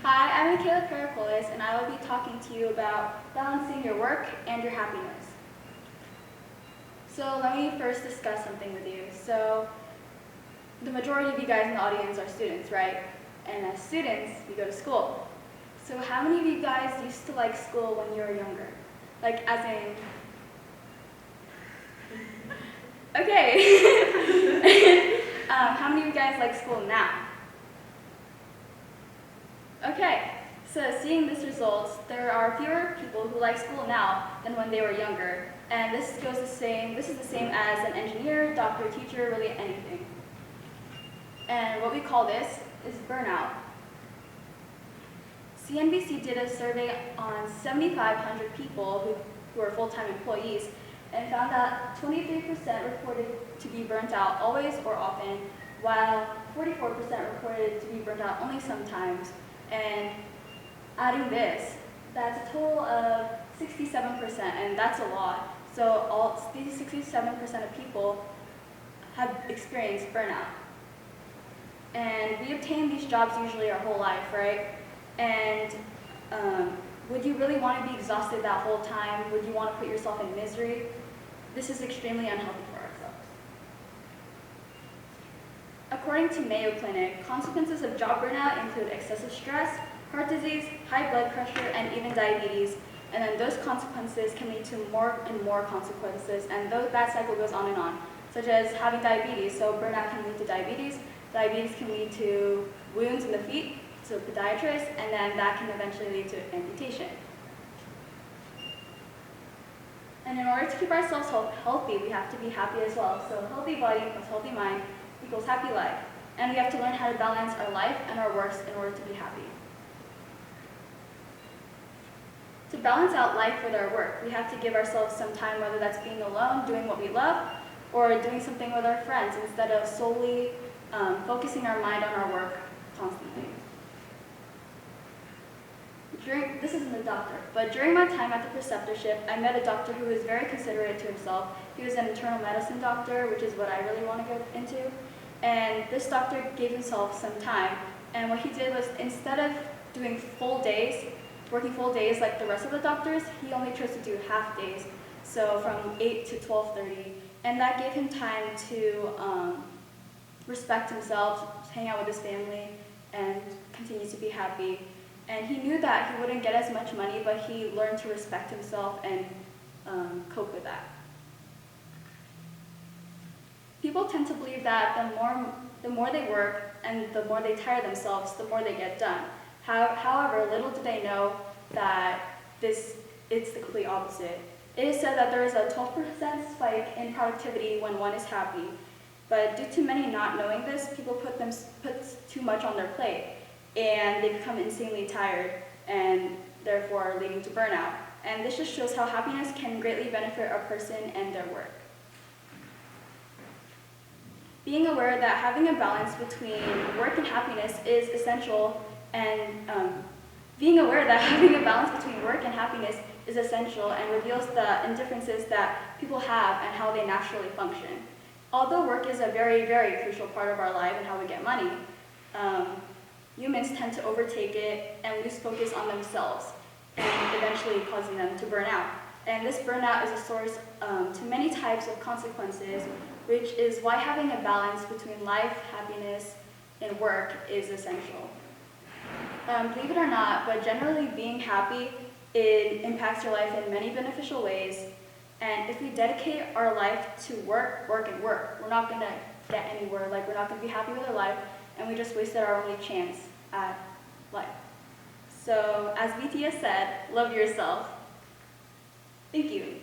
Hi, I'm Michaela Paracuelles, and I will be talking to you about balancing your work and your happiness. So let me first discuss something with you. So the majority of you guys in the audience are students, right? And as students, we go to school. So how many of you guys used to like school when you were younger? Like as in, okay. How many of you guys like school now? Okay, so seeing this results, there are fewer people who like school now than when they were younger. And this is the same as an engineer, doctor, teacher, really anything. And what we call this is burnout. CNBC did a survey on 7,500 people who are full-time employees and found that 23% reported to be burnt out always or often, while 44% reported to be burnt out only sometimes. And adding this, that's a total of 67%, and that's a lot. So these 67% of people have experienced burnout. And we obtain these jobs usually our whole life, right? And would you really want to be exhausted that whole time? Would you want to put yourself in misery? This is extremely unhealthy for ourselves. According to Mayo Clinic, consequences of job burnout include excessive stress, heart disease, high blood pressure, and even diabetes. And then those consequences can lead to more and more consequences, and that cycle goes on and on, such as having diabetes. So burnout can lead to diabetes. Diabetes can lead to wounds in the feet, so podiatrist, and then that can eventually lead to amputation. And in order to keep ourselves healthy, we have to be happy as well. So healthy body plus healthy mind equals happy life. And we have to learn how to balance our life and our works in order to be happy. To balance out life with our work, we have to give ourselves some time, whether that's being alone, doing what we love, or doing something with our friends instead of solely focusing our mind on our work constantly. This isn't a doctor, but during my time at the preceptorship, I met a doctor who was very considerate to himself. He was an internal medicine doctor, which is what I really want to go into. And this doctor gave himself some time. And what he did was, instead of doing working full days like the rest of the doctors, he only chose to do half days. So from 8 to 12:30. And that gave him time to respect himself, hang out with his family, and continue to be happy. And he knew that he wouldn't get as much money, but he learned to respect himself and cope with that. People tend to believe that the more they work and the more they tire themselves, the more they get done. However, little do they know that it's the complete opposite. It is said that there is a 12% spike in productivity when one is happy, but due to many not knowing this, people put too much on their plate, and they become insanely tired, and therefore leading to burnout. And this just shows how happiness can greatly benefit a person and their work. Being aware that having a balance between work and happiness is essential, and reveals the indifferences that people have and how they naturally function. Although work is a very, very crucial part of our life and how we get money, humans tend to overtake it and lose focus on themselves, and eventually causing them to burn out. And this burnout is a source to many types of consequences, which is why having a balance between life, happiness, and work is essential. Believe it or not, but generally being happy, it impacts your life in many beneficial ways. And if we dedicate our life to work, and work, we're not going to get anywhere. Like, we're not going to be happy with our life, and we just wasted our only chance at life. So, as BTS said, love yourself. Thank you.